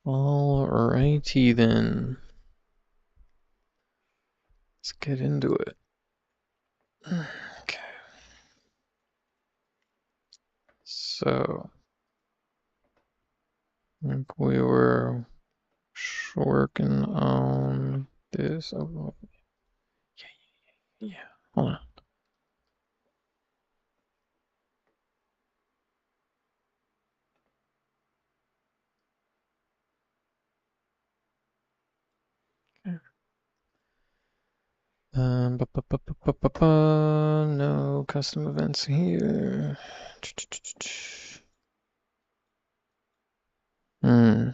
Alrighty then. Let's get into it. Okay. So, I think we were working on this. Oh, yeah. Hold on. Okay. No custom events here. Hmm.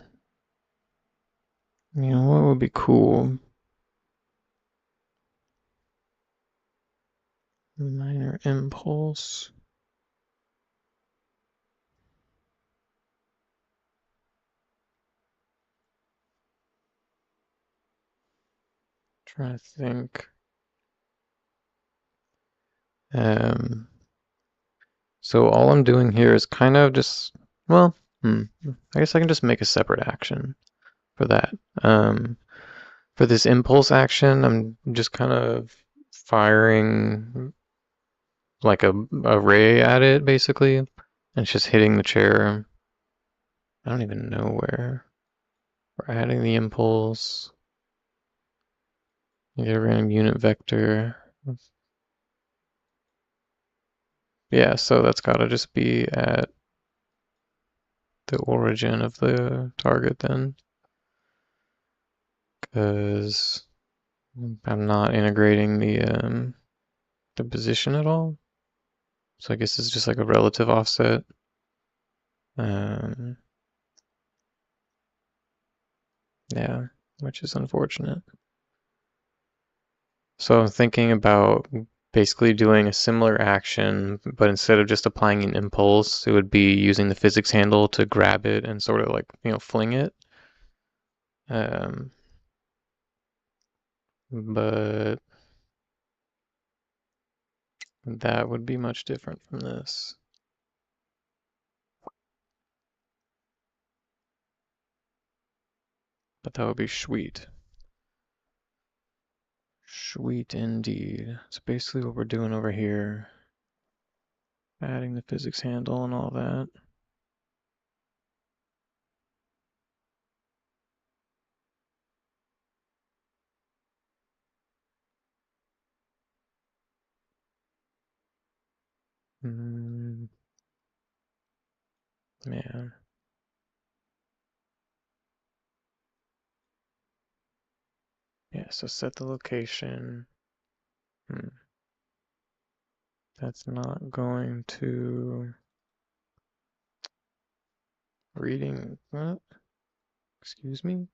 You know what would be cool? Minor impulse. Trying to think. So all I'm doing here is kind of just, well, I guess I can just make a separate action for that. For this impulse action, I'm just kind of firing like a ray at it, basically, and it's just hitting the chair. I don't even know where. We're adding the impulse. You get a random unit vector. Yeah, so that's gotta just be at the origin of the target then, because I'm not integrating the position at all. So I guess it's just like a relative offset. Um, yeah, which is unfortunate. So I'm thinking about basically doing a similar action, but instead of just applying an impulse, it would be using the physics handle to grab it and sort of like, fling it. Um, but that would be much different from this. But that would be sweet. Sweet indeed. It's basically what we're doing over here. Adding the physics handle and all that. Man. Yeah, so set the location. That's not going to reading what? Excuse me?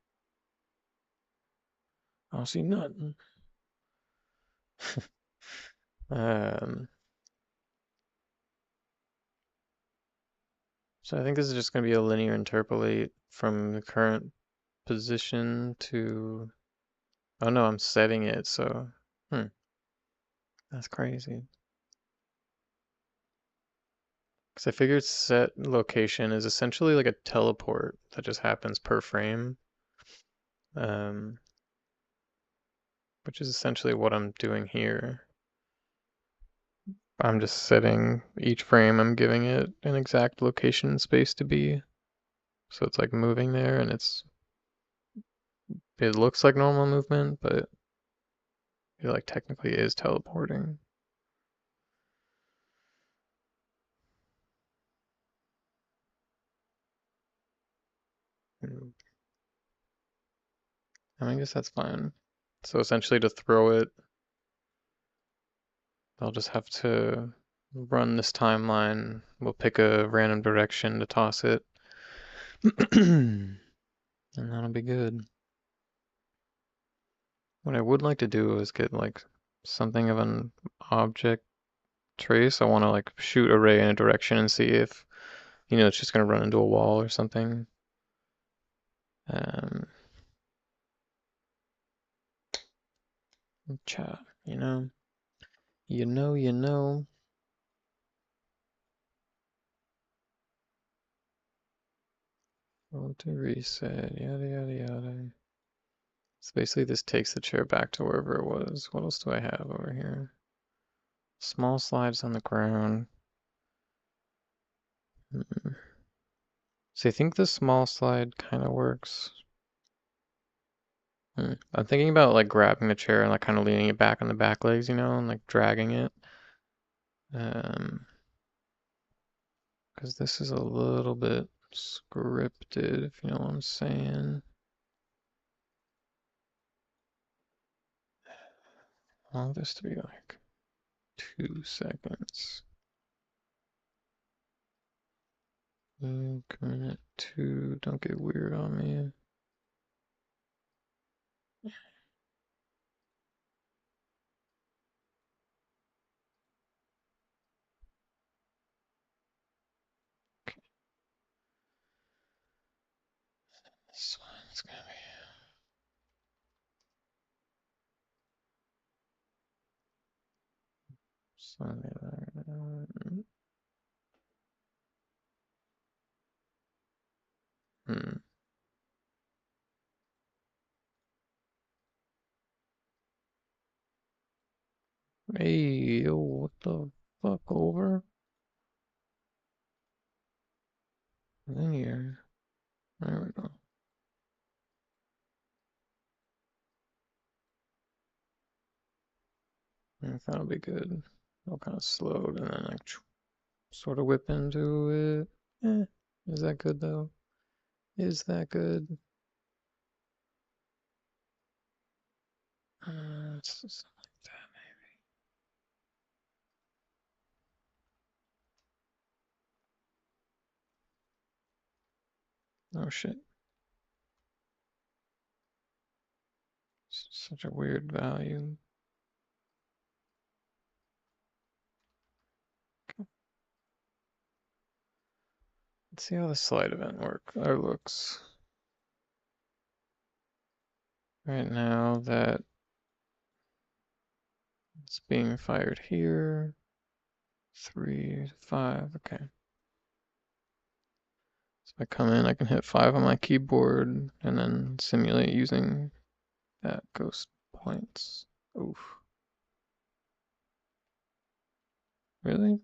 I don't see nothing. Um, so I think this is just going to be a linear interpolate from the current position to, oh no, I'm setting it, so, that's crazy. Because I figured set location is essentially like a teleport that just happens per frame, um, which is essentially what I'm doing here. I'm just setting each frame, I'm giving it an exact location and space to be. So it's like moving there and it looks like normal movement, but it like technically is teleporting. I guess that's fine. So essentially to throw it, I'll just have to run this timeline. We'll pick a random direction to toss it. And that'll be good. What I would like to do is get like something of an object trace. I want to like shoot a ray in a direction and see if, it's just going to run into a wall or something. Um, chat, you know. You know, you know. Go to reset, yada yada yada. So basically this takes the chair back to wherever it was. What else do I have over here? Small slides on the ground. So I think the small slide kind of works. I'm thinking about like grabbing the chair and like kind of leaning it back on the back legs, you know, and like dragging it. Because this is a little bit scripted, if you know what I'm saying. I want this to be like 2 seconds. Increment 2, don't get weird on me. Okay. This one's gonna be something like that. Hey, yo, what the fuck over? Linear. There we go. I thought it'd be good. All kind of slowed and then like sort of whip into it. Is that good though? Is that good? It's something like that maybe. Oh shit. Such a weird value. Okay. Let's see how the slide event looks. Right now that it's being fired here. 3, 5, okay. So if I come in, I can hit 5 on my keyboard and then simulate using that ghost points. Oof. Really?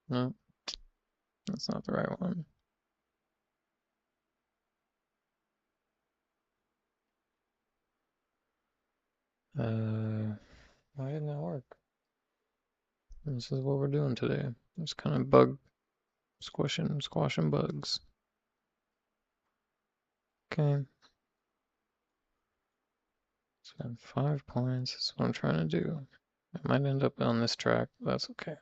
No, that's not the right one. Why didn't that work? This is what we're doing today. Just kind of bug squashing bugs. Okay. Spend 5 points. That's what I'm trying to do. I might end up on this track, but that's okay.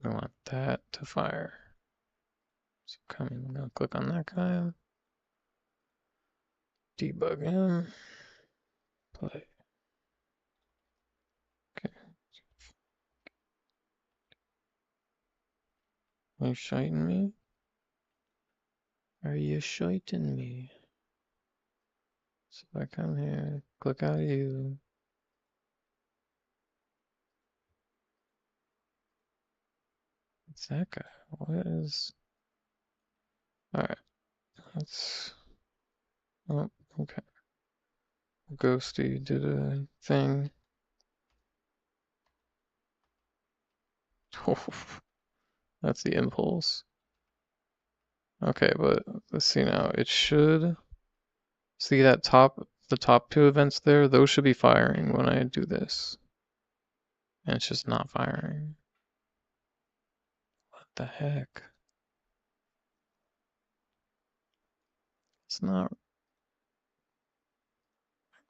I want that to fire. So I'm gonna click on that guy. Debug him. Play. Okay. Are you shiting me? Are you shiting me? So if I come here, click out you. What's that guy? What is... Alright, let's... Oh, okay. Ghosty did a thing. That's the impulse. Okay, but let's see now. It should... See that the top 2 events there? Those should be firing when I do this. And it's just not firing. What the heck? It's not...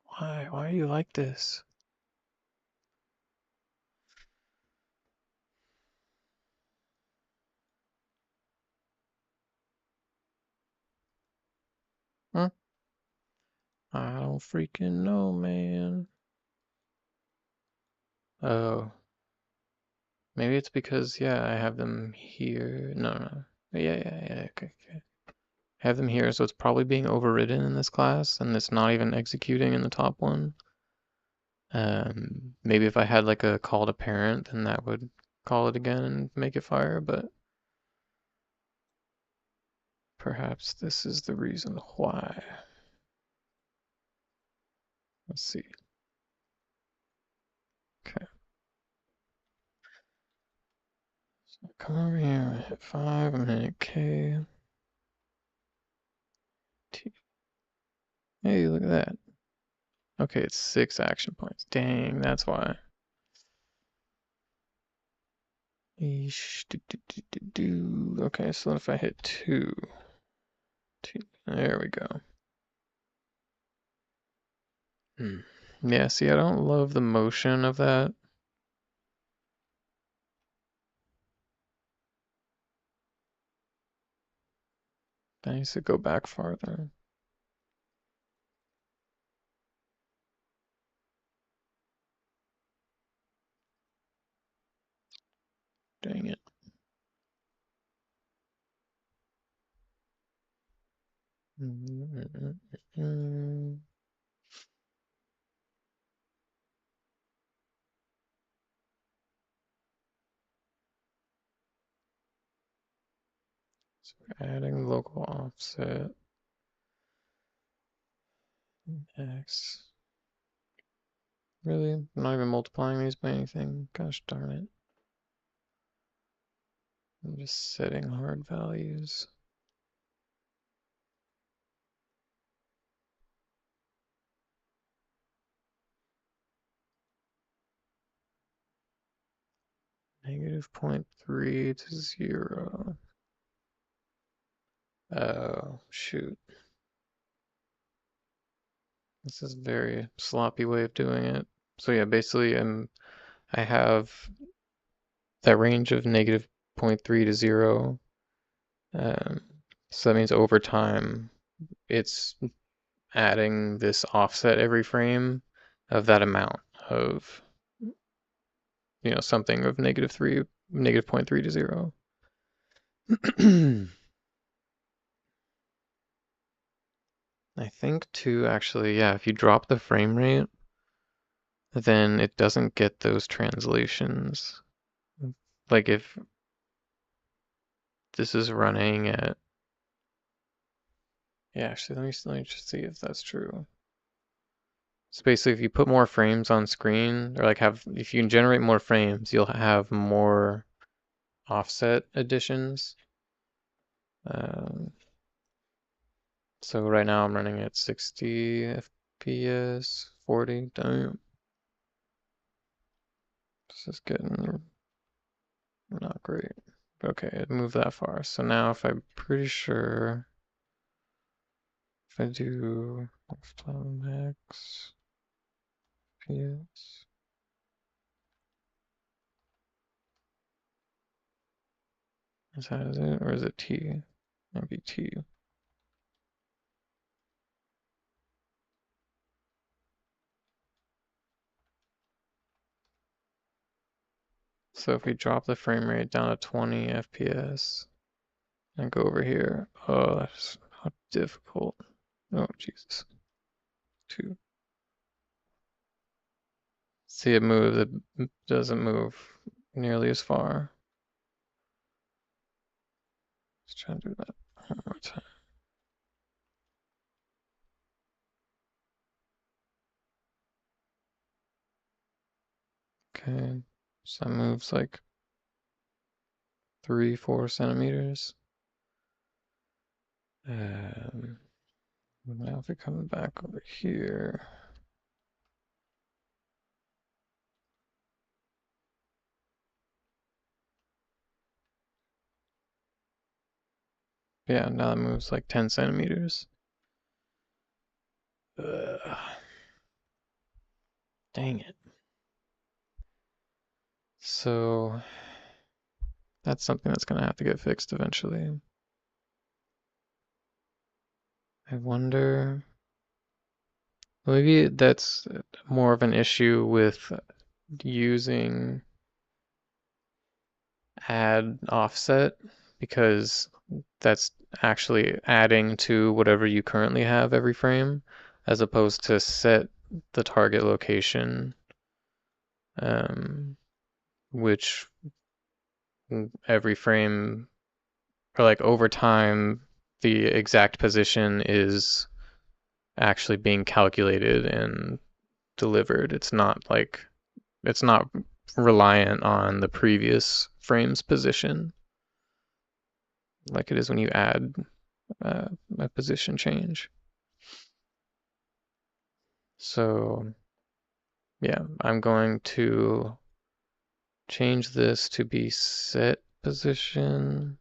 Why? Why are you like this? Huh? I don't freaking know, man. Oh. Maybe it's because, yeah, I have them here. No. Yeah, okay. I have them here, so it's probably being overridden in this class, and it's not even executing in the top one. Maybe if I had like a call to parent, then that would call it again and make it fire, but perhaps this is the reason why. Let's see. Okay. So come over here, I'm gonna hit 5, I'm gonna hit K. T. Hey, look at that. Okay, it's 6 action points. Dang, that's why. Eesh, Okay, so if I hit 2, T, there we go. Yeah, see, I don't love the motion of that. That needs to go back farther. Dang it. So adding local offset X. Really? I'm not even multiplying these by anything? Gosh darn it. I'm just setting hard values. Negative 0.3 to 0. Oh, shoot. This is a very sloppy way of doing it. So yeah, basically I have that range of negative 0.3 to 0. Um, so that means over time it's adding this offset every frame of that amount of, something of negative 0.3 to 0. I think too, actually, yeah, if you drop the frame rate, then it doesn't get those translations. Like if this is running at, yeah, actually, let me just see if that's true. So basically, if you put more frames on screen, or if you can generate more frames, you'll have more offset additions. So right now I'm running at 60 FPS, 40, damn. This is getting not great. Okay, it moved that far. So now if I'm pretty sure if I do max FPS, is it, or is it T? Maybe T. So if we drop the frame rate down to 20 FPS and go over here, oh, that's how difficult. Oh, Jesus. 2. See, it moves, it doesn't move nearly as far. Let's try to do that one more time. Okay, so that moves like 3, 4 centimeters. Now if we come back over here, yeah, now it moves like 10 centimeters. Dang it. So that's something that's gonna have to get fixed eventually. I wonder, maybe that's more of an issue with using add offset, because that's actually adding to whatever you currently have every frame, as opposed to set the target location um, which every frame, or like over time, the exact position is actually being calculated and delivered. It's not reliant on the previous frame's position like it is when you add a position change. So yeah, I'm going to change this to be set position,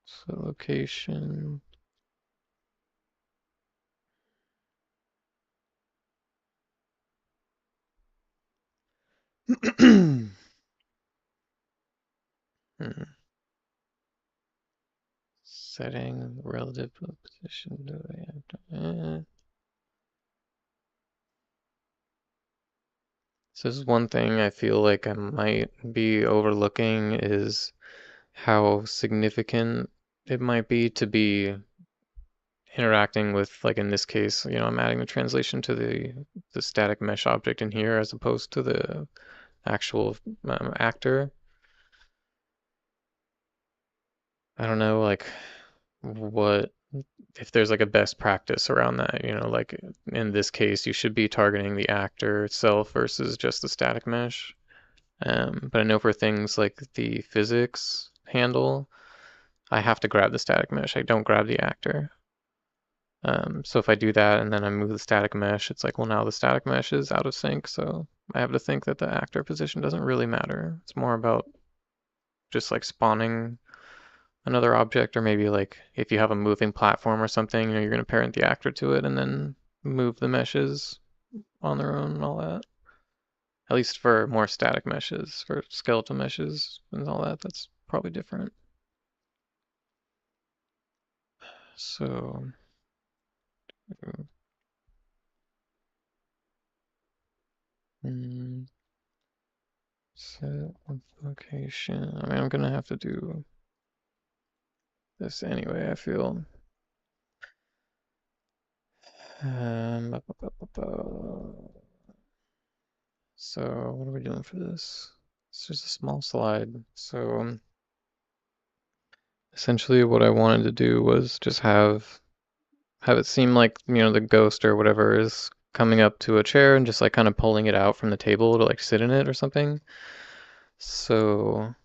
so location. Setting relative position. Do I have to, So this is one thing I feel like I might be overlooking is how significant it might be to be interacting with, like in this case, I'm adding the translation to the static mesh object in here as opposed to the actual actor. I don't know, like what if there's like a best practice around that, like in this case, you should be targeting the actor itself versus just the static mesh. But I know for things like the physics handle, I have to grab the static mesh. I don't grab the actor. So if I do that and then I move the static mesh, it's like, well, now the static mesh is out of sync. So I have to think that the actor position doesn't really matter. It's more about just like spawning another object, or maybe like if you have a moving platform or something, you're going to parent the actor to it and then move the meshes on their own and all that. At least for more static meshes, for skeletal meshes and all that, that's probably different. So, mm, set location. I mean, I'm gonna have to do this anyway, I feel. So what are we doing for this? It's just a small slide. So essentially what I wanted to do was just have it seem like, the ghost or whatever is coming up to a chair and just like kind of pulling it out from the table to like sit in it or something. So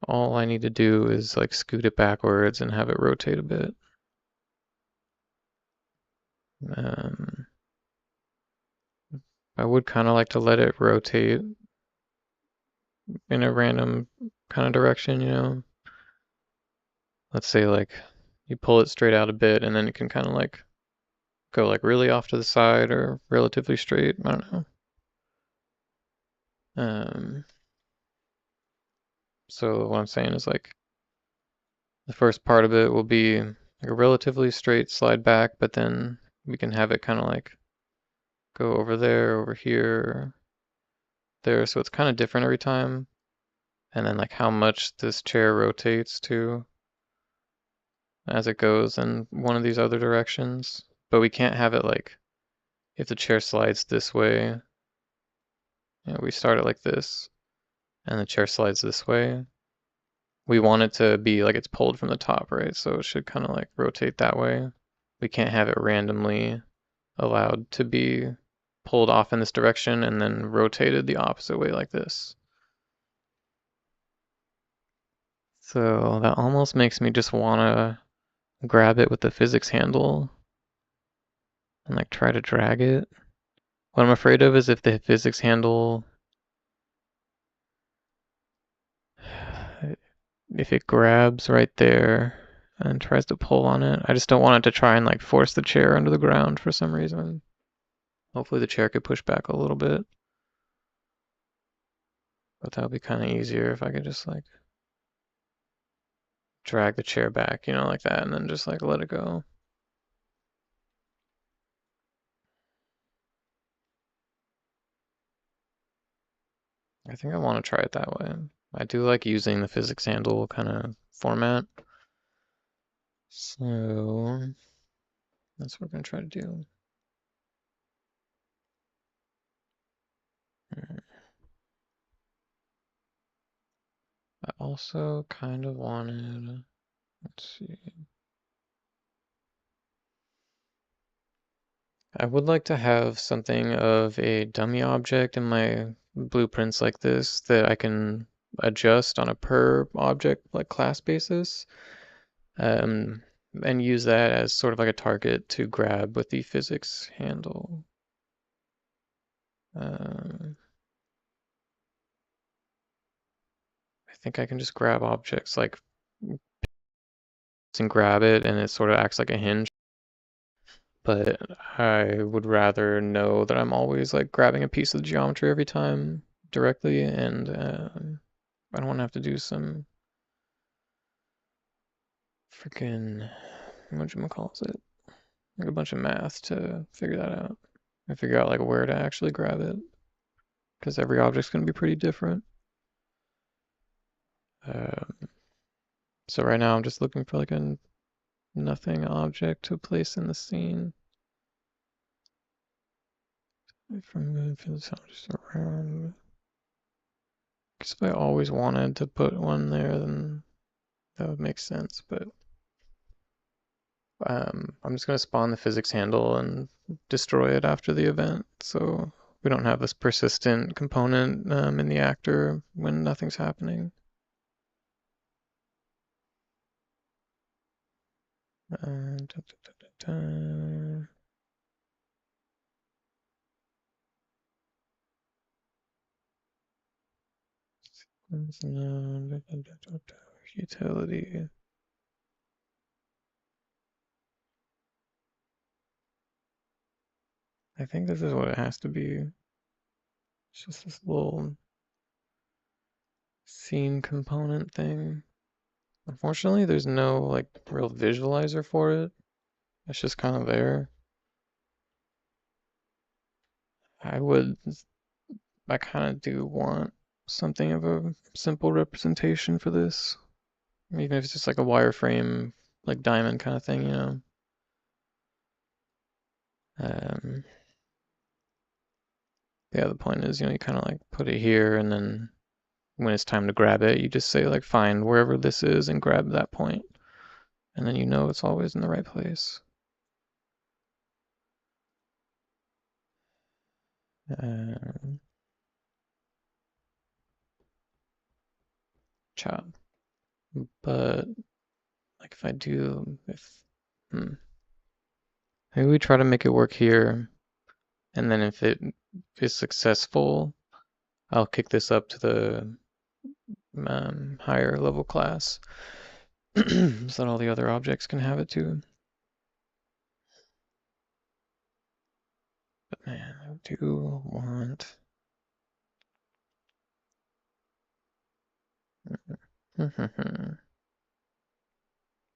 all I need to do is like scoot it backwards and have it rotate a bit. Um, I would kind of like to let it rotate in a random kind of direction. Let's say like you pull it straight out a bit and then it can kind of like go like really off to the side or relatively straight. I don't know. Um, so what I'm saying is like the first part of it will be like a relatively straight slide back, but then we can have it kind of like go over there, over here, there. So it's kind of different every time. And then like how much this chair rotates too as it goes in one of these other directions. But we can't have it like if the chair slides this way, we start it like this, and the chair slides this way. We want it to be like it's pulled from the top, right? So it should kind of like rotate that way. We can't have it randomly allowed to be pulled off in this direction and then rotated the opposite way like this. So that almost makes me just want to grab it with the physics handle and like try to drag it. What I'm afraid of is if the physics handle, if it grabs right there and tries to pull on it, I just don't want it to try and like force the chair under the ground for some reason. Hopefully the chair could push back a little bit, but that would be kind of easier if I could just like drag the chair back, like that, and then just like let it go. I think I want to try it that way. I do like using the physics handle kind of format. So that's what we're going to try to do. also kind of wanted, let's see. I would like to have something of a dummy object in my blueprints like this that I can adjust on a per object like class basis, um, and use that as sort of like a target to grab with the physics handle. I think I can just grab objects like and grab it, and it sort of acts like a hinge. But I would rather know that I'm always like grabbing a piece of the geometry every time directly, and I don't want to have to do some freaking whatchamacallit it, like a bunch of math to figure that out. And figure out like where to actually grab it, because every object's gonna be pretty different. Um, so right now I'm just looking for like a nothing object to place in the scene. If I'm moving for the sound just around. Because if I always wanted to put one there, then that would make sense. But I'm just gonna spawn the physics handle and destroy it after the event, so we don't have this persistent component in the actor when nothing's happening. Da, da, da, da. Utility. I think this is what it has to be. It's just this little scene component thing. Unfortunately, there's no like real visualizer for it. It's just kind of there. I would, I kind of do want something of a simple representation for this. Even if it's just like a wireframe, like diamond kind of thing, you know? Um, yeah, the point is, you kind of like put it here, and then when it's time to grab it, you just say like find wherever this is and grab that point. And then you know it's always in the right place. Chop. But like if I do, maybe we try to make it work here, and then if it is successful, I'll kick this up to the higher level class so that all the other objects can have it too. But man, I do want.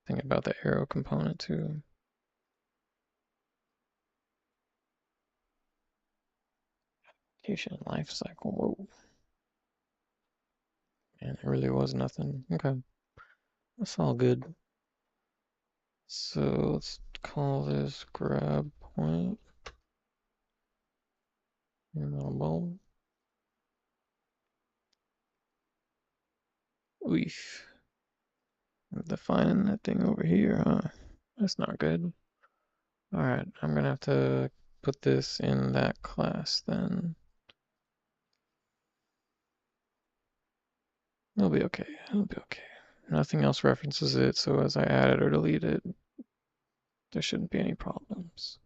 Think about the arrow component too. Application life cycle. Whoa. Man, there really was nothing. Okay. That's all good. So let's call this grab point. Normal. Oof. Defining that thing over here, huh? That's not good. Alright, I'm gonna have to put this in that class then. It'll be okay. It'll be okay. Nothing else references it, so as I add it or delete it, there shouldn't be any problems.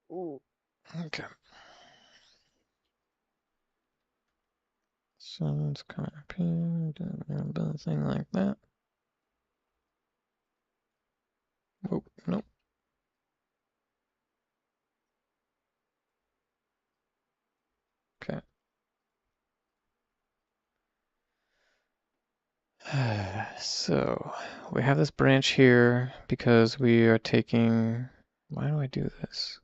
Ooh. Okay. So it's kind of pinned and a thing like that. Oh, nope. Okay. So we have this branch here because we are taking. Why do I do this?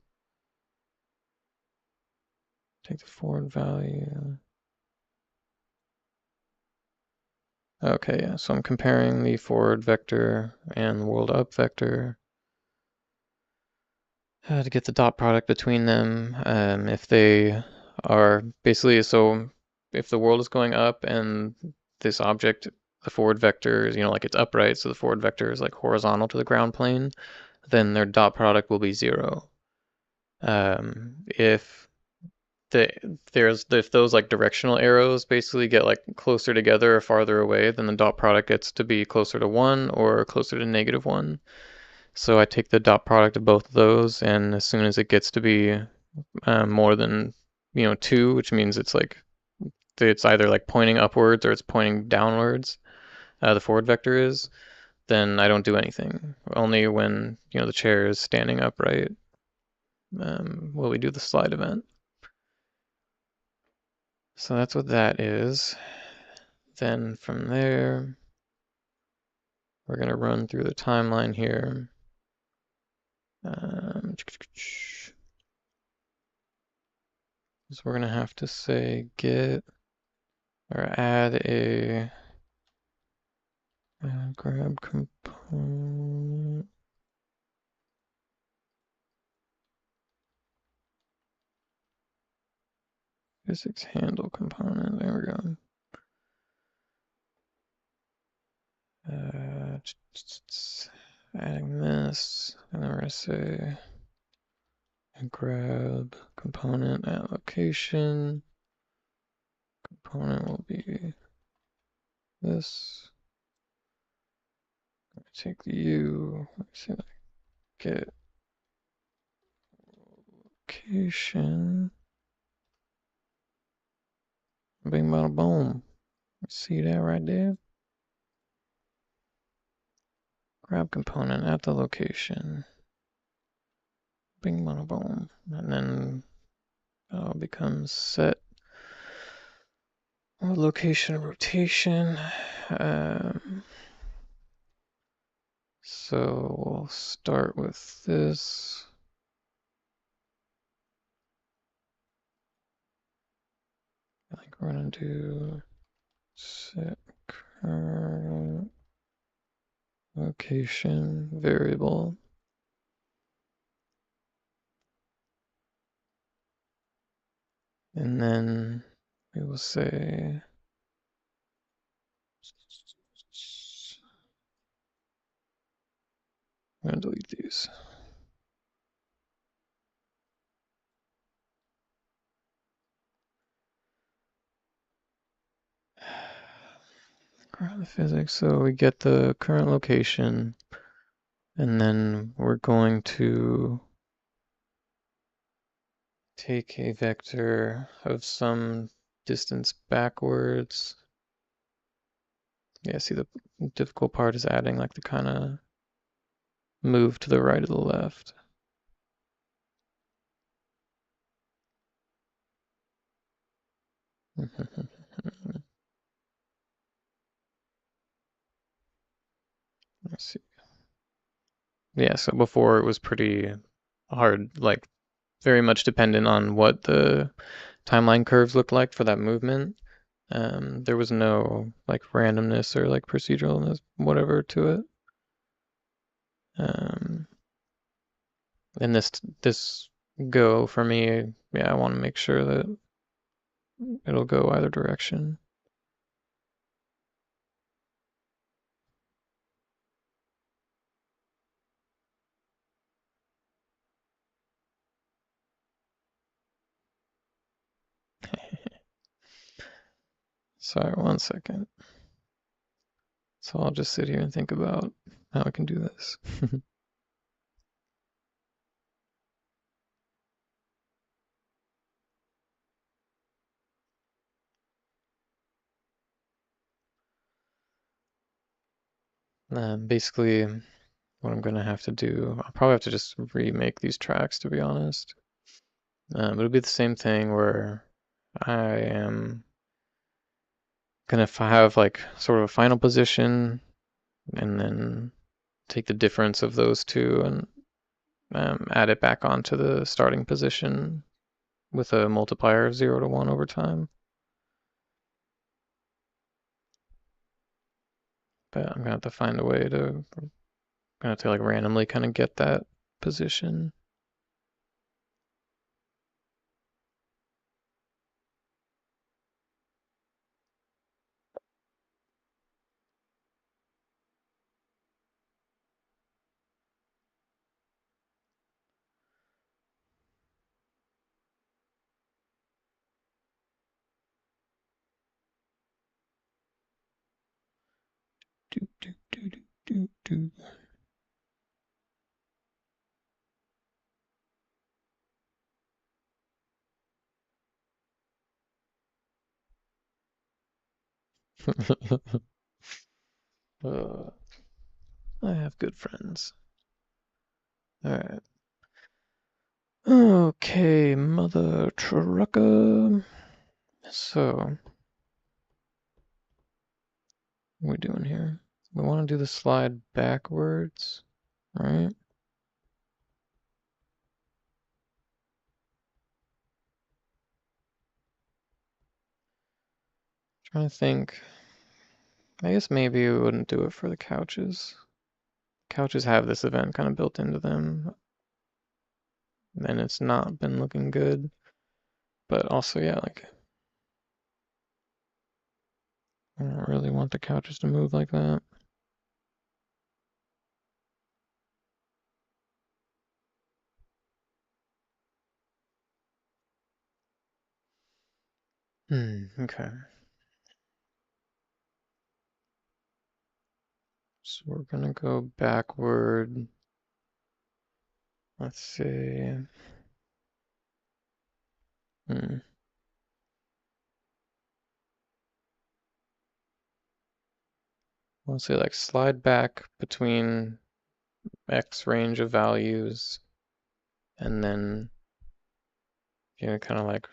Take the forward value. Okay, yeah, so I'm comparing the forward vector and the world up vector. to get the dot product between them. If they are basically, so if the world is going up and this object, the forward vector is, like it's upright, so the forward vector is like horizontal to the ground plane, then their dot product will be 0. If if those like directional arrows basically get like closer together or farther away, then the dot product gets to be closer to 1 or closer to -1. So I take the dot product of both of those, and as soon as it gets to be more than 2, which means it's either like pointing upwards or it's pointing downwards, the forward vector is, then I don't do anything. Only when the chair is standing upright will we do the slide event. So that's what that is. Then from there, we're going to run through the timeline here. So we're going to have to say get or add a grab component. Physics handle component. There we go. Adding this, and then we're going to say grab component at location. Component will be this. Take the U. Let's see, get location. Bing bada boom. See that right there? Grab component at the location. Bing bada boom. And then that'll become set location rotation. So we'll start with this. I think we're gonna do set current location variable. And then we will say I'm gonna delete these. Current physics, so we get the current location, and then we're going to take a vector of some distance backwards. Yeah, see, the difficult part is adding like the kind of move to the right or the left. Let's see. Yeah, so before it was pretty hard, like very much dependent on what the timeline curves looked like for that movement. There was no like randomness or like proceduralness, whatever to it. And this go for me, yeah, I want to make sure that it'll go either direction. Sorry, 1 second. So I'll just sit here and think about how I can do this. Basically, what I'm gonna have to do, I'll probably have to just remake these tracks, to be honest. It'll be the same thing where I am gonna have like sort of a final position and then take the difference of those two and add it back onto the starting position with a multiplier of 0 to 1 over time. But I'm gonna have to find a way to, like randomly kind of get that position. Do, do, do, do, do, do. I have good friends. Alright. Okay, mother trucker. So, what are we doing here? We want to do the slide backwards, right? Trying to think. I guess maybe we wouldn't do it for the couches. Couches have this event kind of built into them, and it's not been looking good. But also, yeah, like, I don't really want the couches to move like that. Okay. So we're gonna go backward. Let's see. Hmm. Let's say like slide back between X range of values, and then kind of like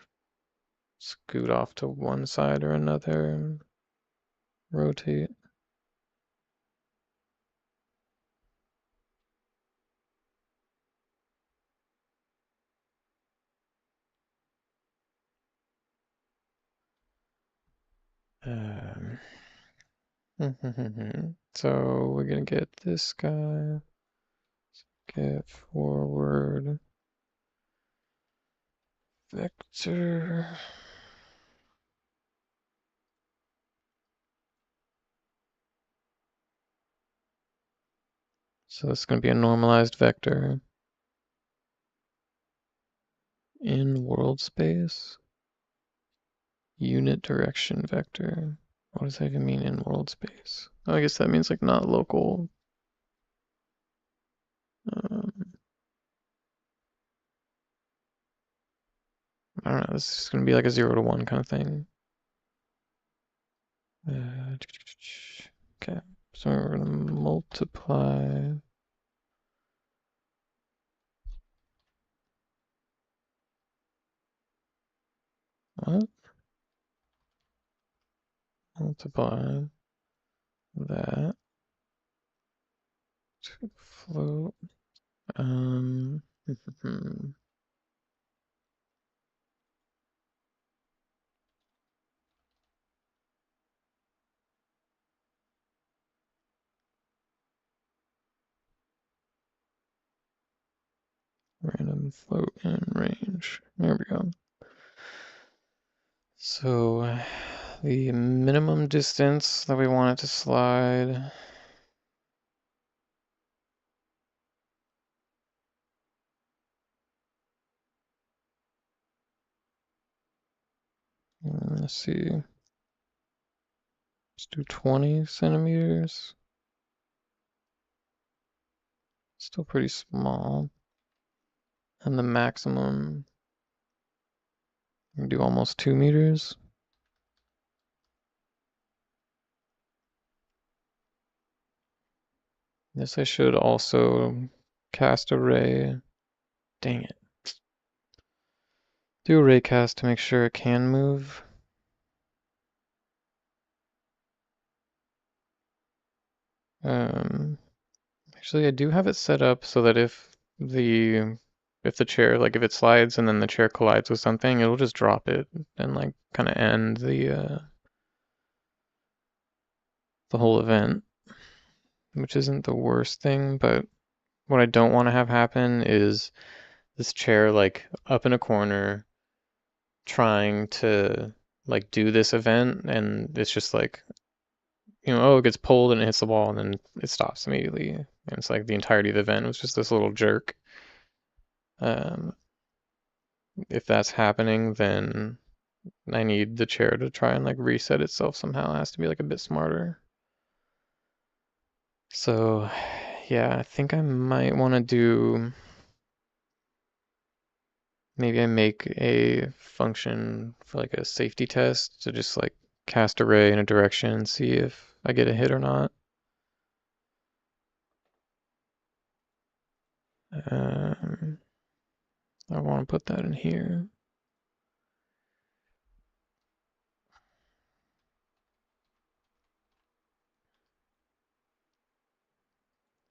scoot off to one side or another and rotate. Um, so we're gonna get this guy, get forward vector. So this is gonna be a normalized vector in world space, unit direction vector. What does that even mean in world space? Oh, I guess that means like not local. Um, I don't know, this is gonna be like a 0 to 1 kind of thing. Okay, so we're gonna multiply. What? Multiply that to float. Random float in range. There we go. So the minimum distance that we want it to slide. Let's see. Let's do 20 centimeters. Still pretty small. And the maximum, we can do almost 2 meters. Yes, I should also cast a ray. Dang it. Do a ray cast to make sure it can move. Actually, I do have it set up so that if the chair, like if it slides and then the chair collides with something, it'll just drop it and like kind of end the whole event, which isn't the worst thing. But what I don't want to have happen is this chair like up in a corner trying to like do this event, and it's just like, oh, it gets pulled and it hits the wall and then it stops immediately. And it's like the entirety of the event was just this little jerk. Um, if that's happening, then I need the chair to try and like reset itself somehow. It has to be like a bit smarter. So, yeah, I think I might want to do, maybe I make a function for like a safety test to just like cast a ray in a direction and see if I get a hit or not. Um, I want to put that in here.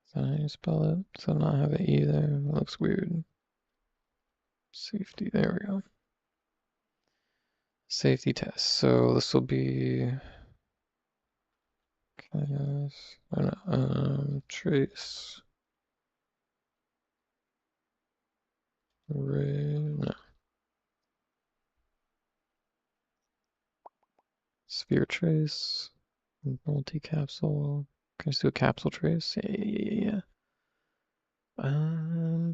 Is that how you spell it? So not have an E there. That looks weird. Safety, there we go. Safety test. So this will be class, trace array, no, sphere trace, multi-capsule. Can I just do a capsule trace? Yeah. Um,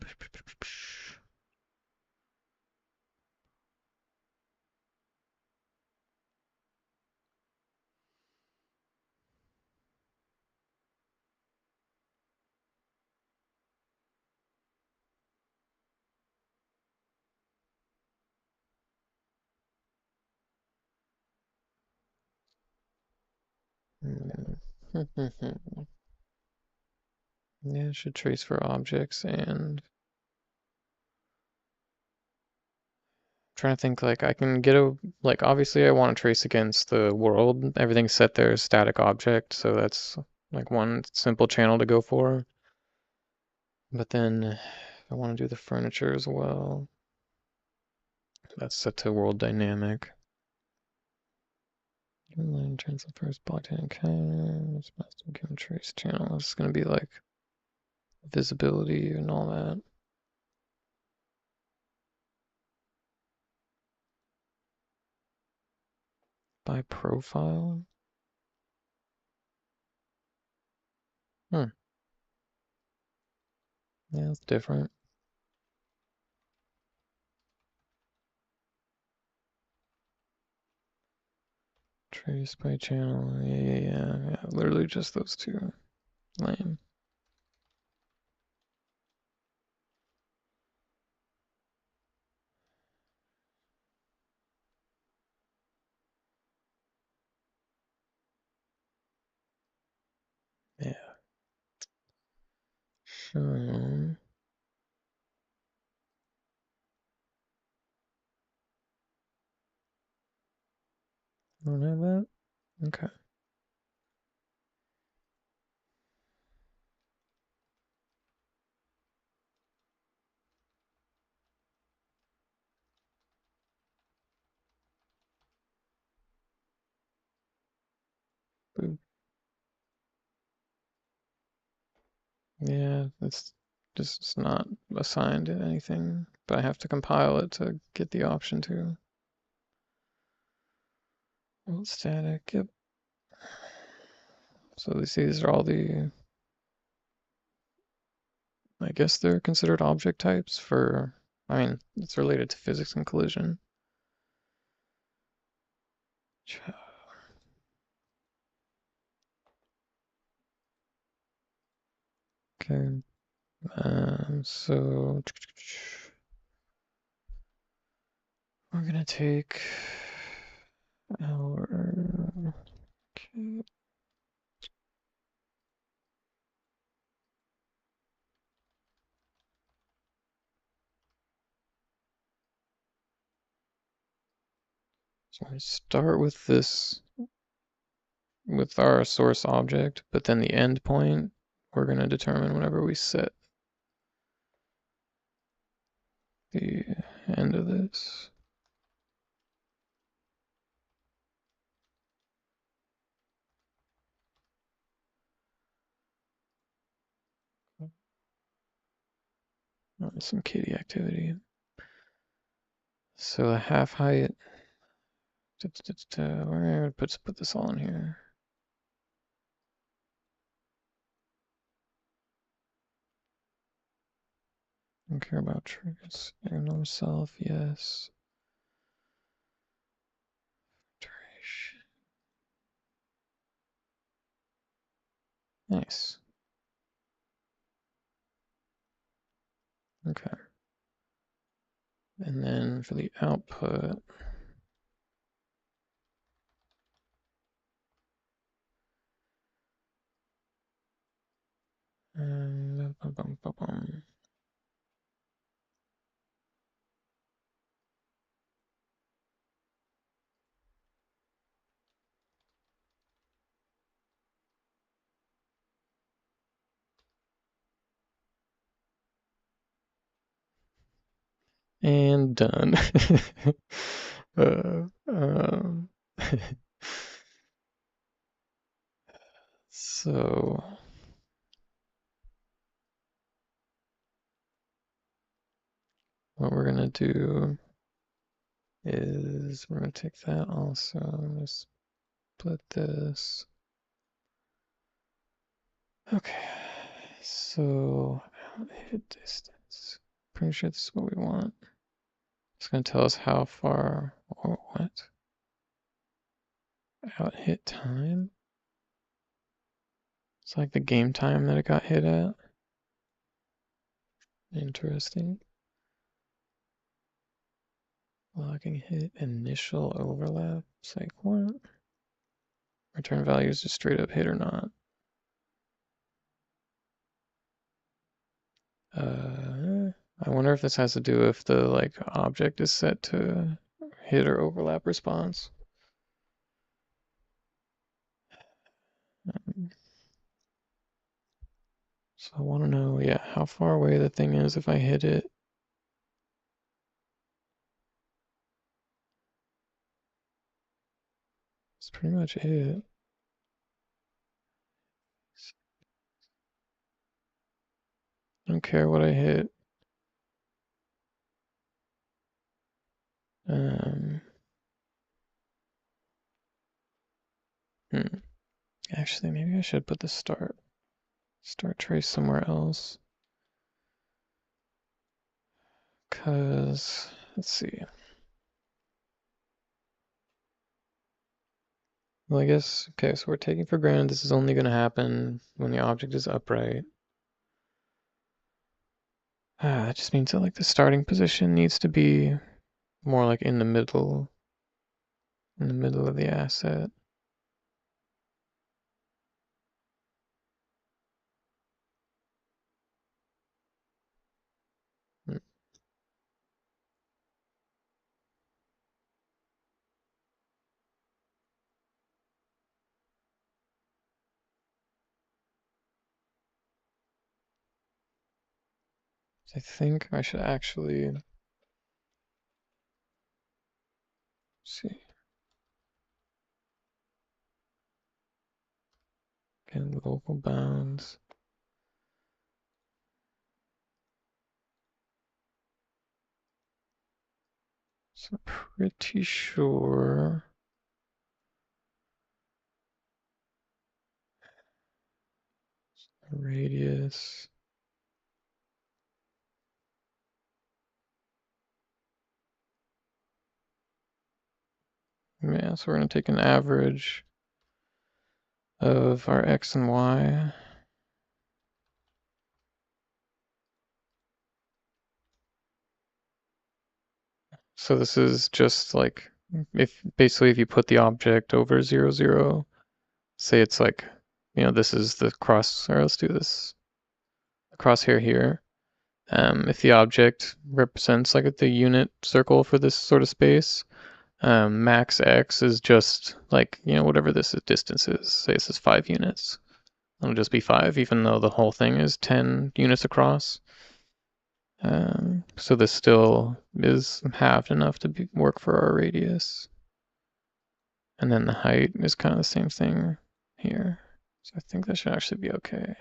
yeah, it should trace for objects and trying to think like I can get a like obviously I want to trace against the world. Everything's set there as static object, so that's like one simple channel to go for. But then I want to do the furniture as well. That's set to world dynamic. Line turns the first block to encounter. It's best to give trace channel. It's gonna be like visibility and all that. By profile. Hmm. Yeah, it's different. Trace by channel. Yeah. Literally just those two. Lame. Yeah. So don't have that? Okay. Boop. Yeah, it's not assigned to anything, but I have to compile it to get the option to. Well, static, yep. So these are all the, I guess they're considered object types for, I mean, it's related to physics and collision. Okay, so we're gonna take our, okay. So I start with this, with our source object, but then the endpoint we're going to determine whenever we set the end of this. Oh, some kitty activity. So a half height. Where put this all in here. Don't care about triggers. Ignore self, yes. Duration. Nice. Okay. And then for the output, and done. uh, um, so what we're gonna do is we're gonna take that also, just split this. Okay, so out hit distance. Pretty sure this is what we want. It's gonna tell us how far, or what? Out hit time? It's like the game time that it got hit at. Interesting. Logging hit initial overlap. It's like, what? Return value is just straight up hit or not. I wonder if this has to do if the like object is set to hit or overlap response. So I want to know, yeah, how far away the thing is if I hit it. That's pretty much it. I don't care what I hit. Um, hmm. Actually, maybe I should put the start trace somewhere else. Cause, let's see. Well, I guess, okay, so we're taking for granted this is only going to happen when the object is upright. That just means that like the starting position needs to be more like in the middle of the asset. Hmm. I think I should actually see. Again, local bounds. So pretty sure radius. Yeah, so we're gonna take an average of our x and y. So this is just like if basically if you put the object over 0, 0, say it's like, this is the cross, or let's do this, the crosshair here. If the object represents like the unit circle for this sort of space, max x is just like, whatever this distance is. Say this is 5 units. It'll just be 5, even though the whole thing is 10 units across. So this still is halved enough to work for our radius. And then the height is kind of the same thing here. So I think that should actually be okay.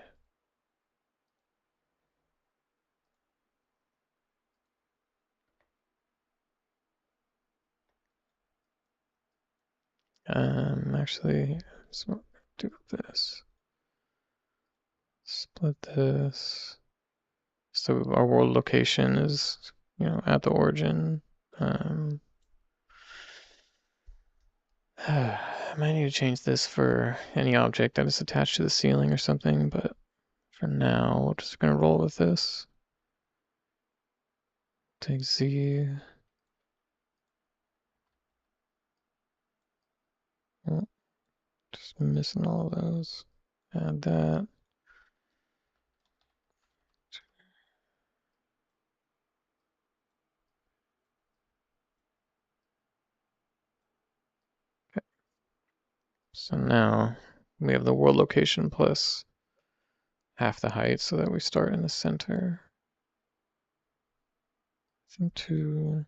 Actually, so do this. Split this. So our world location is, at the origin. I might need to change this for any object that is attached to the ceiling or something, but for now, we're just gonna roll with this. Take Z. Oh, just missing all of those. Add that. Okay. So now we have the world location plus half the height so that we start in the center. Into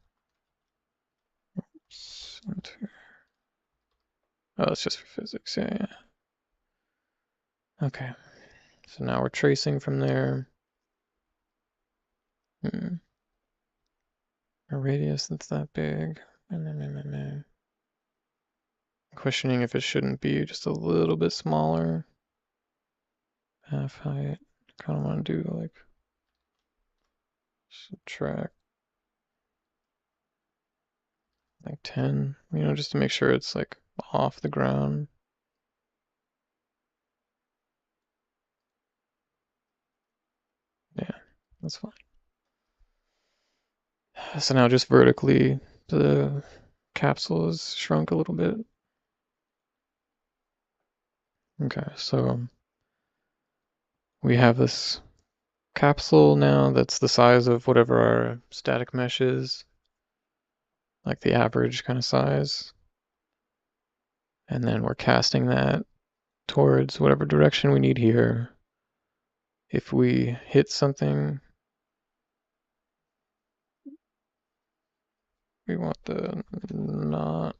center. Oh, it's just for physics. Yeah. Okay. So now we're tracing from there. A radius that's that big. Questioning if it shouldn't be just a little bit smaller. Half height. Kind of want to do like subtract like 10, just to make sure it's like off the ground. Yeah, that's fine. So now just vertically, the capsule is shrunk a little bit. Okay, so we have this capsule now that's the size of whatever our static mesh is, like the average kind of size. And then we're casting that towards whatever direction we need here. If we hit something, we want the not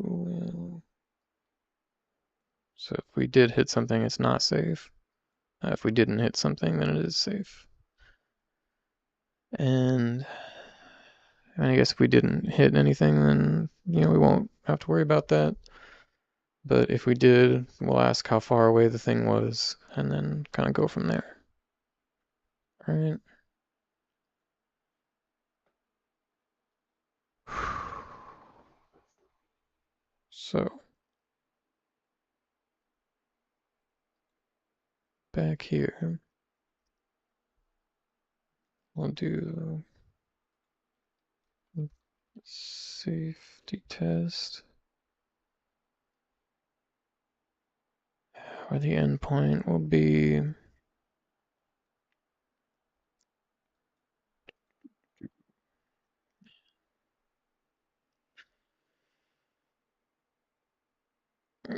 boolean. So if we did hit something, it's not safe. If we didn't hit something, then it is safe. And I guess if we didn't hit anything, then we won't have to worry about that. But if we did, we'll ask how far away the thing was, and then kind of go from there. All right. So back here, we'll do safety test, where the endpoint will be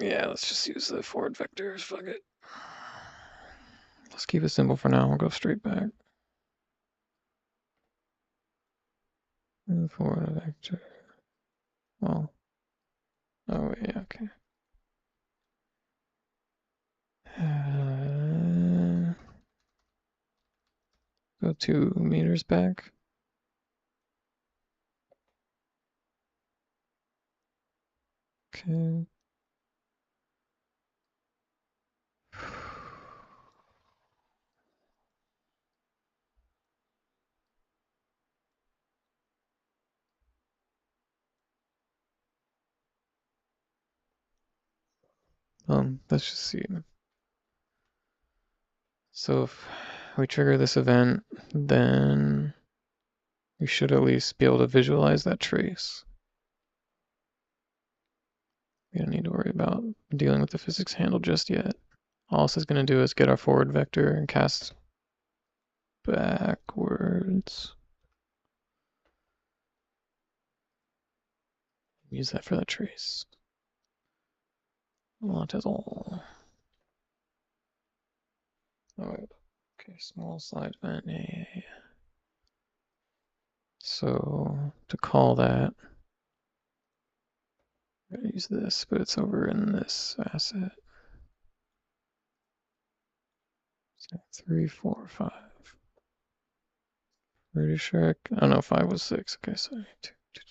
yeah, let's just use the forward vectors, fuck it. Let's keep it simple for now, we'll go straight back. And forward vector. Well, oh yeah, okay. Go 2 meters back. Okay. Let's just see. So if we trigger this event, then we should at least be able to visualize that trace. We don't need to worry about dealing with the physics handle just yet. All this is going to do is get our forward vector and cast backwards. Use that for that trace. Not at all. Oh, okay, small slide event. Yeah. So to call that, I'm gonna use this, but it's over in this asset. So 3, 4, 5. Pretty sure. Oh no, 5 was 6. Okay, sorry. 2, 2,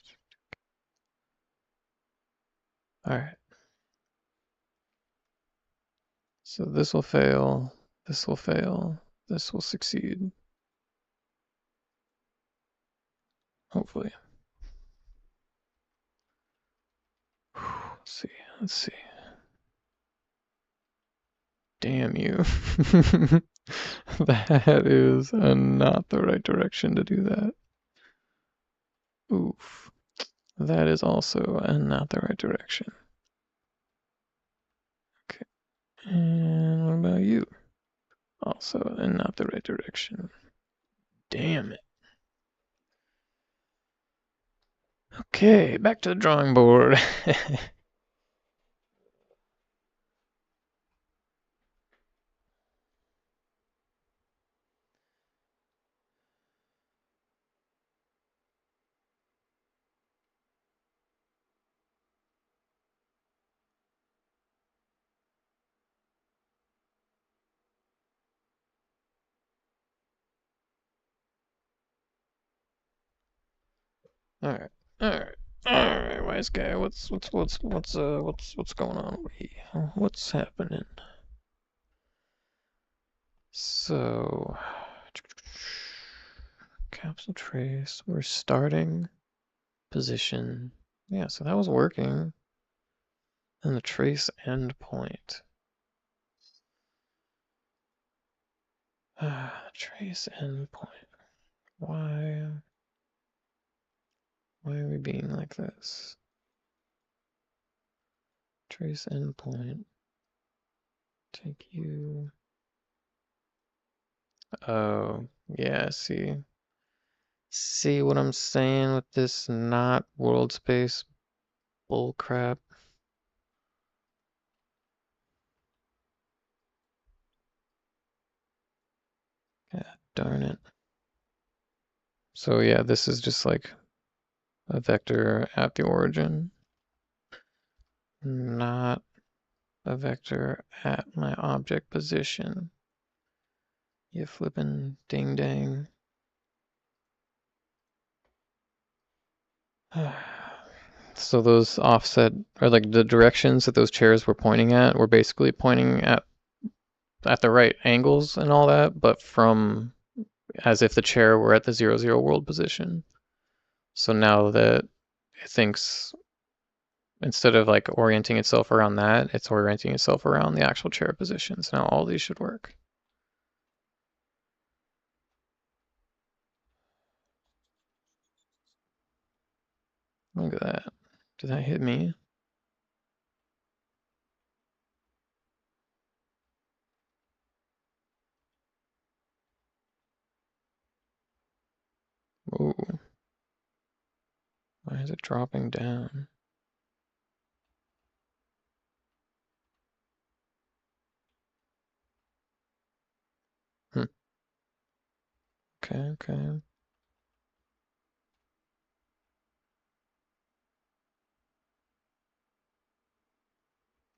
2. All right. So this will fail. This will fail. This will succeed. Hopefully. Let's see. Let's see. Damn you. That is not the right direction to do that. Oof. That is also not the right direction. Okay. And what about you? Also not the right direction. Damn it. Okay, back to the drawing board. All right, all right, all right, wise guy. What's going on over here? What's happening? So, capsule trace. We're starting position. Yeah, so that was working. And the trace endpoint. Trace endpoint. Why are we being like this? Trace endpoint. Take you. Oh, yeah, see. See what I'm saying with this not world space bullcrap? God darn it. So yeah, this is just like a vector at the origin, not a vector at my object position. You flippin' ding dang. So those offset, or like the directions that those chairs were pointing at were basically pointing at the right angles and all that, but from as if the chair were at the 0, 0 world position. So now that it thinks instead of like orienting itself around that, it's orienting itself around the actual chair positions. Now all these should work. Look at that. Did that hit me? Ooh. Why is it dropping down? Hmm. Okay, okay.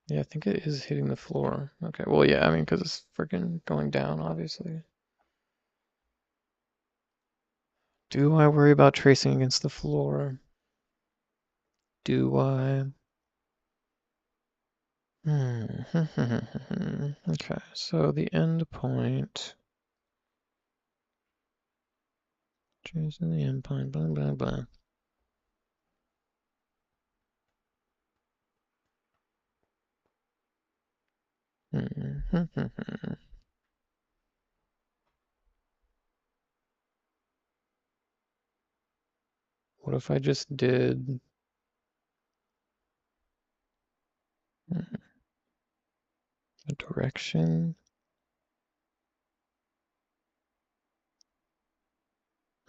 Yeah, I think it is hitting the floor. Okay, well, yeah, I mean, because it's freaking going down, obviously. Do I worry about tracing against the floor? Do I? Okay, so the endpoint. Tracing the endpoint, blah, blah, blah. What if I just did a direction?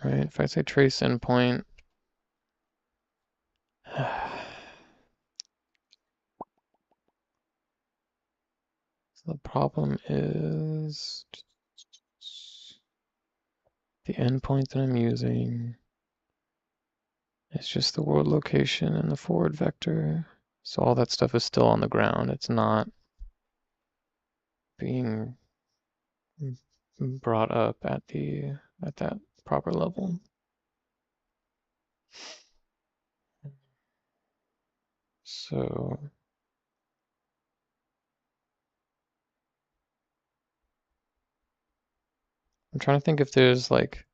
Right, if I say trace endpoint. So the problem is the endpoint that I'm using is just the world location and the forward vector. So all that stuff is still on the ground. It's not being brought up at that proper level. So I'm trying to think if there's like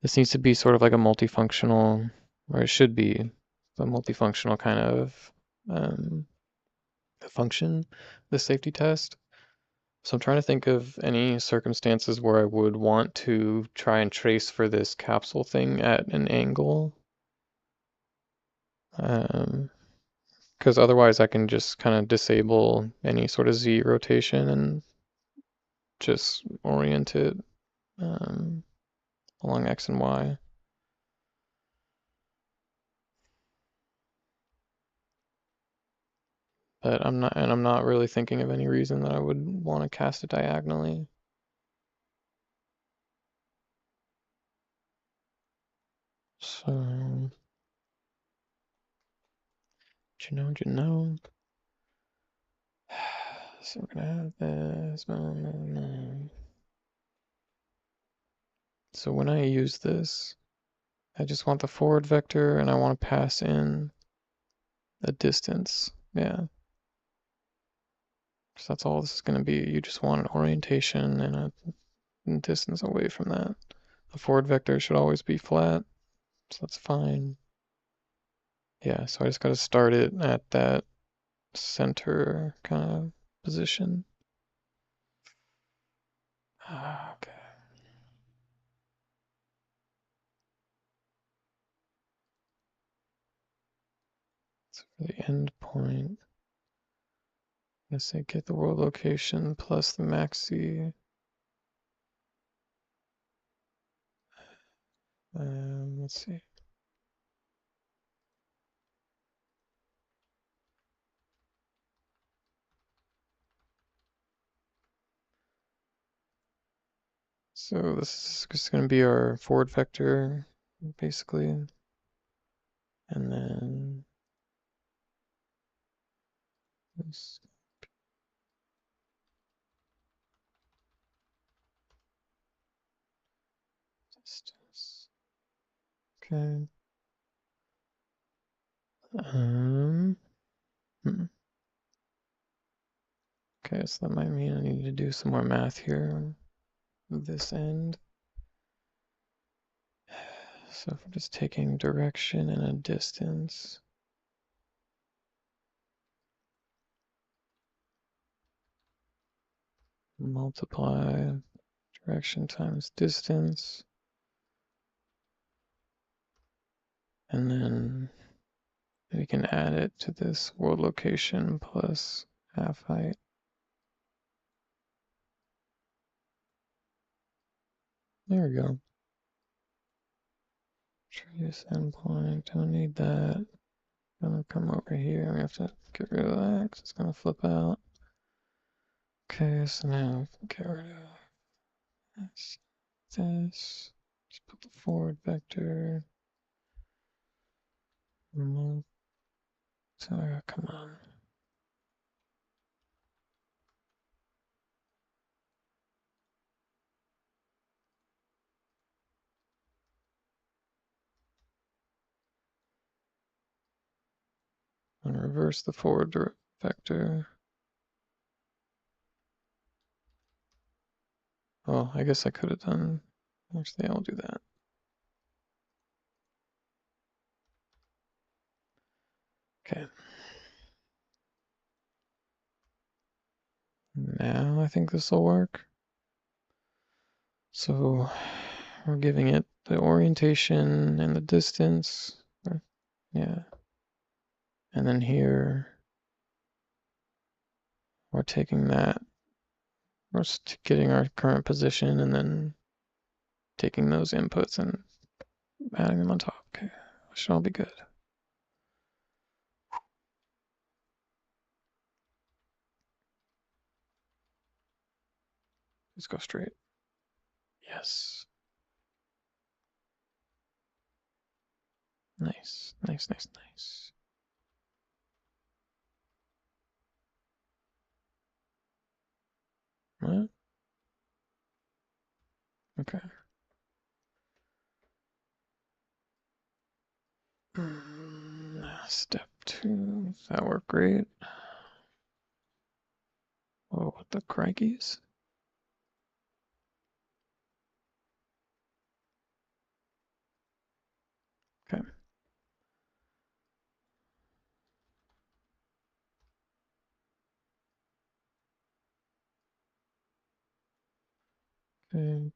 this needs to be sort of like a multifunctional, or it should be a multifunctional kind of function, the safety test. So I'm trying to think of any circumstances where I would want to try and trace for this capsule thing at an angle. Because otherwise I can just kind of disable any sort of Z rotation and just orient it along X and Y. But I'm not really thinking of any reason that I would want to cast it diagonally. So, you know. So we're gonna have this. So when I use this, I just want the forward vector and I want to pass in a distance. Yeah. So that's all this is going to be. You just want an orientation and a distance away from that. The forward vector should always be flat, so that's fine. Yeah, so I just got to start it at that center kind of position. Okay. So for the end point, I'm going to say get the world location plus the maxi. Let's see. So this is just going to be our forward vector, basically. And then this distance. Okay. Hmm. Okay, so that might mean I need to do some more math here on this end. So if we're just taking direction and a distance, multiply direction times distance, and then we can add it to this world location plus half height. There we go. Trace endpoint, don't need that. Gonna come over here, we have to get rid of that because it's gonna flip out. Okay, so now get rid of this. Just put the forward vector. So come on. And reverse the forward vector. Oh, I guess I could have done. Actually, I'll do that. Okay. Now I think this will work. So we're giving it the orientation and the distance. Yeah. And then here we're taking that. We're just getting our current position and then taking those inputs and adding them on top. Okay. Should all be good. Let's go straight. Yes. Nice, nice, nice, nice. What? Okay. Step 2. That worked great. Oh, what the crikeys? Okay. Okay.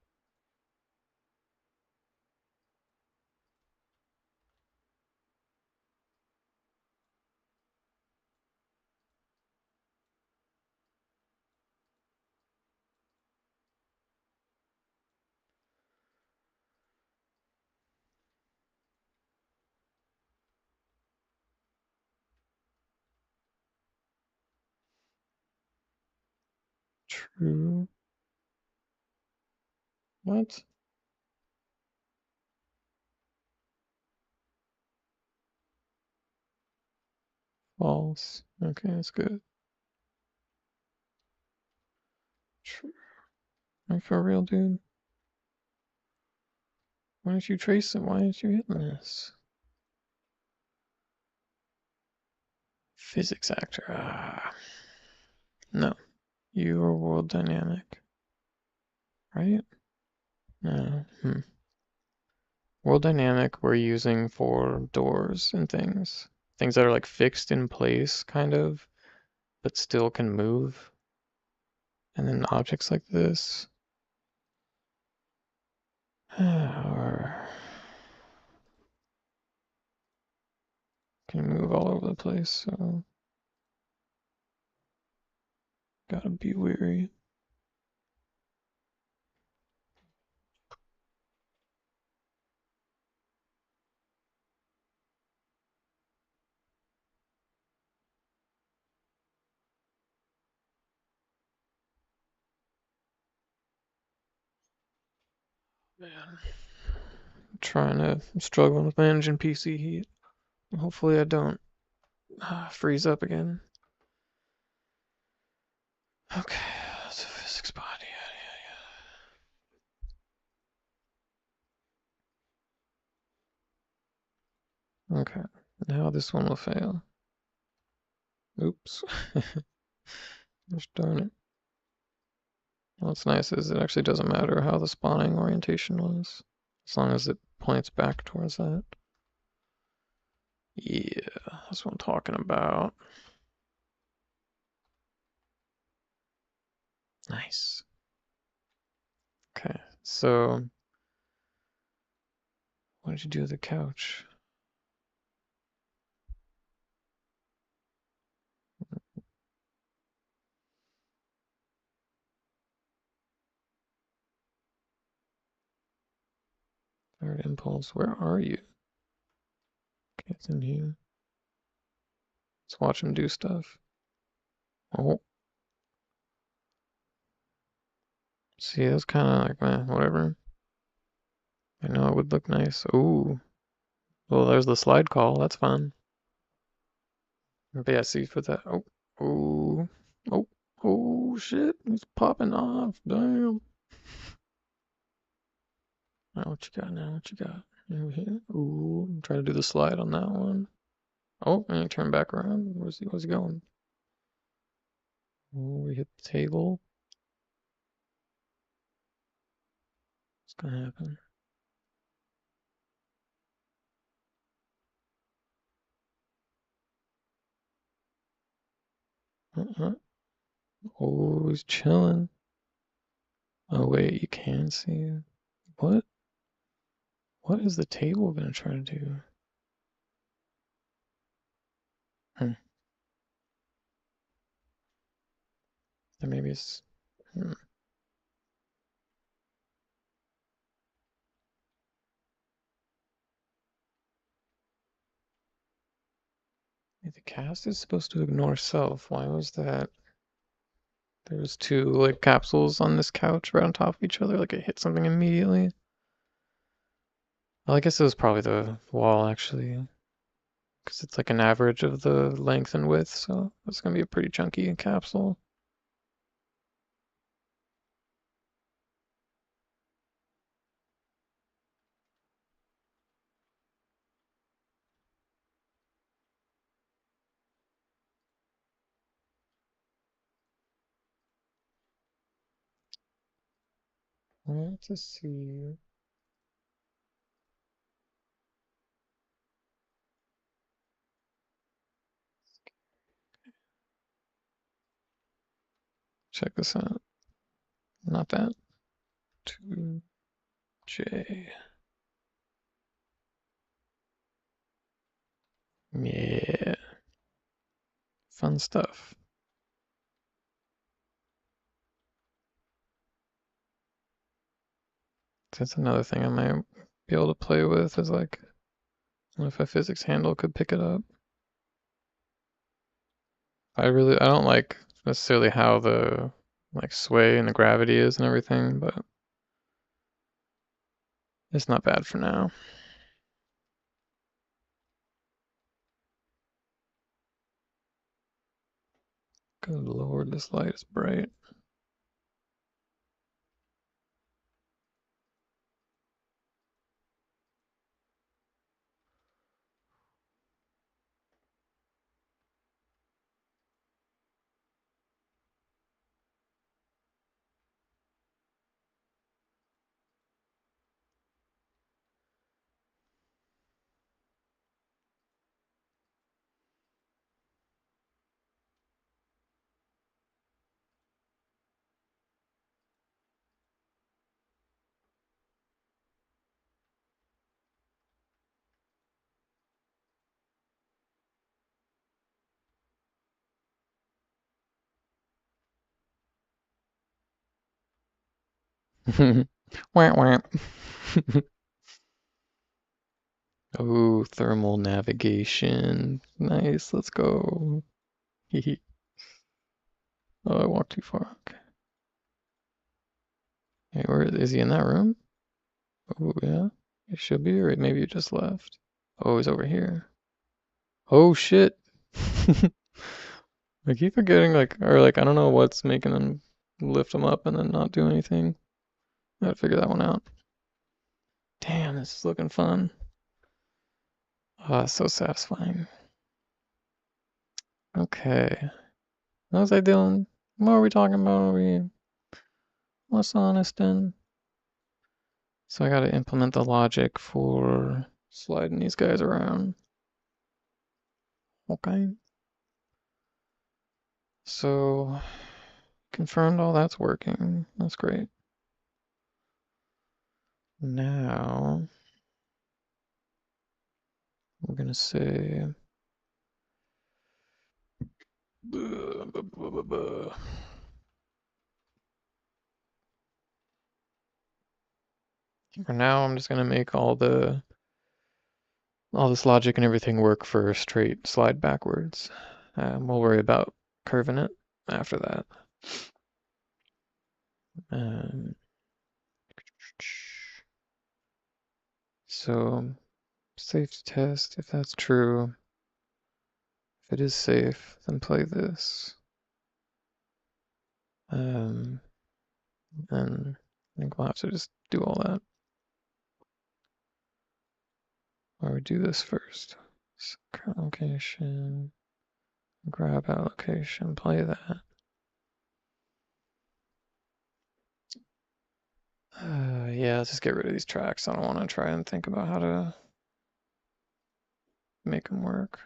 True. What? False. Okay, that's good. True. Are you for real, dude? Why didn't you trace it? Why didn't you hit this? Physics actor. Ah. No. You are world dynamic. Right? No. World dynamic we're using for doors and things. Things that are like fixed in place, kind of, but still can move. And then objects like this are can move all over the place, so gotta be wary. Man, I'm struggling with managing PC heat. Hopefully I don't freeze up again. Okay, that's a physics body. Okay, now this one will fail. Oops. Gosh darn it. What's nice is it actually doesn't matter how the spawning orientation was, as long as it points back towards that. Yeah, that's what I'm talking about. Nice. Okay, so what did you do with the couch? Third impulse, where are you? Okay, it's in here. Let's watch him do stuff. Oh. See, that's kind of like, man, whatever. I know it would look nice. Ooh. Well, there's the slide call. That's fun. But yeah, see for that. Oh. Ooh. Oh. Oh, shit. He's popping off. Damn. Now what you got now? What you got? Over here. Ooh. Try to do the slide on that one. Oh, and he turned back around. Where's he going? Oh, we hit the table. What's gonna happen? Uh-uh. Oh, he's chilling. Oh wait, you can see it. What? What is the table gonna try to do? Hmm. Then maybe it's. The cast is supposed to ignore self. Why was that? There was two like capsules on this couch right on top of each other. Like it hit something immediately. Well, I guess it was probably the wall actually, because it's like an average of the length and width, so it's gonna be a pretty chunky capsule. Let's see. Check this out. Not that. 2J. Yeah. Fun stuff. That's another thing I might be able to play with is like, what if a physics handle could pick it up? I don't like necessarily how the like sway and the gravity is and everything, but it's not bad for now. Good lord, this light is bright. Wah, wah. Oh, thermal navigation. Nice, let's go. Hehe. Oh, I walked too far. Okay. Hey, where is he in that room? Oh, yeah. He should be, or maybe you just left. Oh, he's over here. Oh, shit. I keep forgetting, like, or like, I don't know what's making them lift him up and then not do anything. I gotta figure that one out. Damn, this is looking fun. Ah, so satisfying. Okay. What was I doing? What are we talking about over here? What's honest then? So I gotta implement the logic for sliding these guys around. Okay. So confirmed all that's working. That's great. Now we're gonna say for now I'm just gonna make all this logic and everything work for a straight slide backwards. We'll worry about curving it after that. Um, so safe to test if that's true. If it is safe, then play this. And I think we'll have to just do all that. Or we do this first. Current location, grab allocation, play that. Yeah, let's just get rid of these tracks. I don't want to try and think about how to make them work.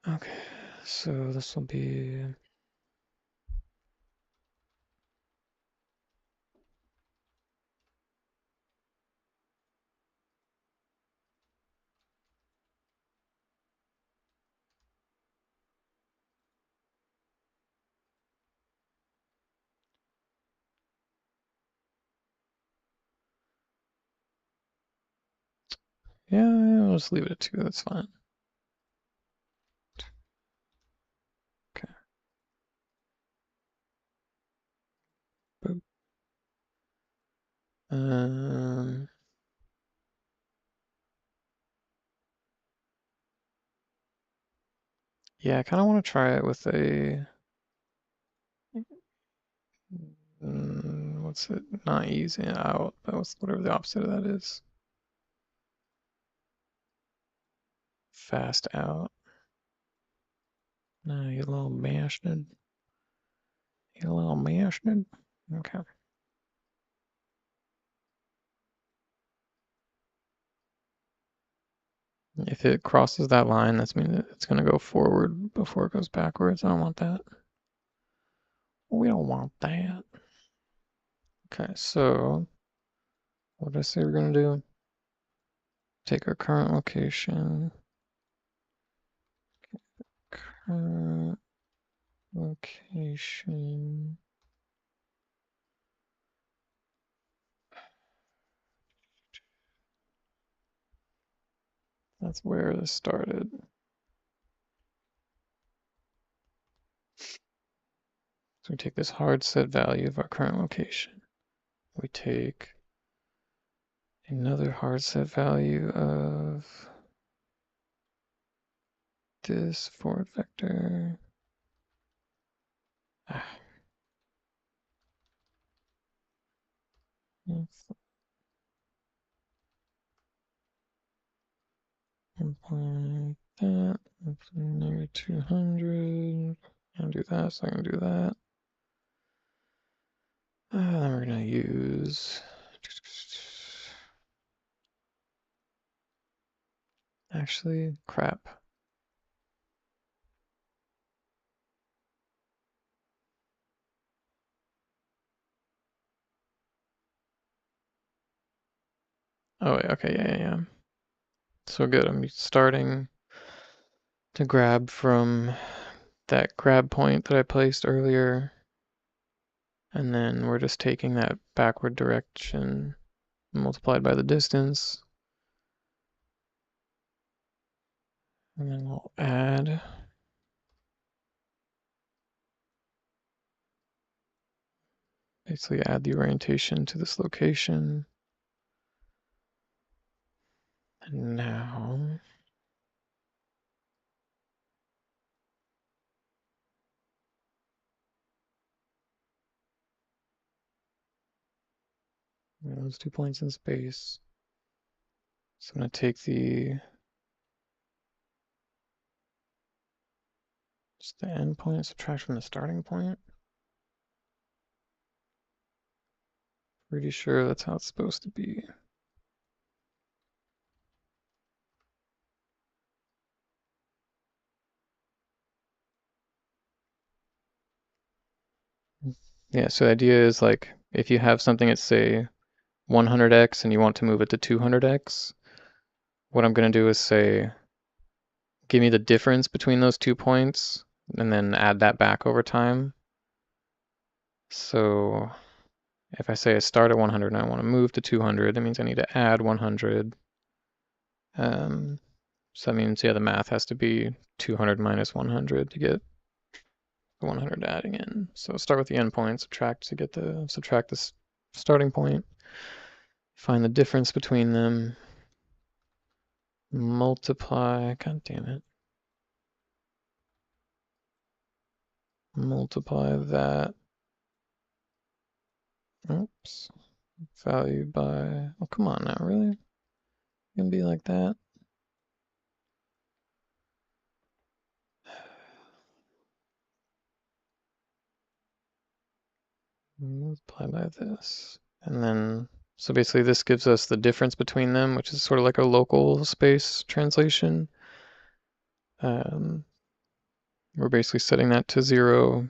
Okay, so this will be yeah, I'll just leave it at 2, that's fine. Okay. Boop. Yeah, I kind of want to try it with a what's it? Not easy out, but whatever the opposite of that is. Fast out. No, you little bastard. You little bastard. Okay. If it crosses that line, that's mean that it's gonna go forward before it goes backwards. I don't want that. We don't want that. Okay, so what did I say we're gonna do? Take our current location. Current location. That's where this started. So we take this hard set value of our current location. We take another hard set value of this forward vector. Ah. 1 that, negative 200. I'll do that, so I can do that. Then we're gonna use actually crap. Oh wait, okay, yeah. So good. I'm starting to grab from that grab point that I placed earlier. And then we're just taking that backward direction multiplied by the distance. And then we'll add. Basically add the orientation to this location. And now those 2 points in space. So I'm going to take just the end point and subtract from the starting point. Pretty sure that's how it's supposed to be. Yeah, so the idea is like if you have something at say 100x and you want to move it to 200x, what I'm going to do is say give me the difference between those 2 points and then add that back over time. So if I say I start at 100 and I want to move to 200, that means I need to add 100. So that means, yeah, the math has to be 200 minus 100 to get the 100 adding in. So start with the endpoint, subtract the starting point, find the difference between them, multiply, god damn it, multiply that, oops, value by, oh come on now, really? It's gonna be like that? Multiply by this. And then, so basically this gives us the difference between them, which is sort of like a local space translation. We're basically setting that to 0.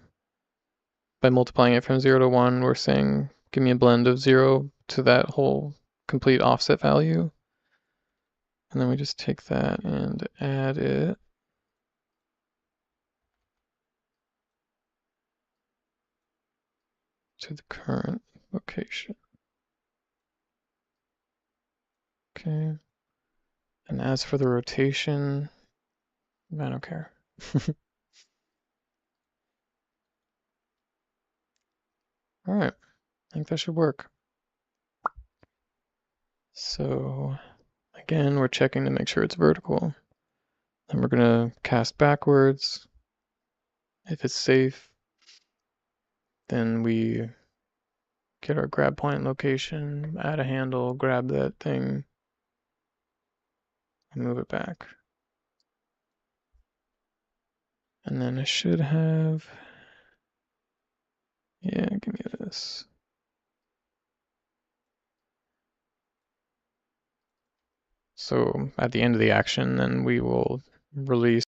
By multiplying it from 0 to 1, we're saying give me a blend of 0 to that whole complete offset value. And then we just take that and add it to the current location. Okay. And as for the rotation, I don't care. All right, I think that should work. So again, we're checking to make sure it's vertical. Then we're gonna cast backwards. If it's safe, then we get our grab point location, add a handle, grab that thing, and move it back. And then I should have, yeah, give me this. So at the end of the action, then we will release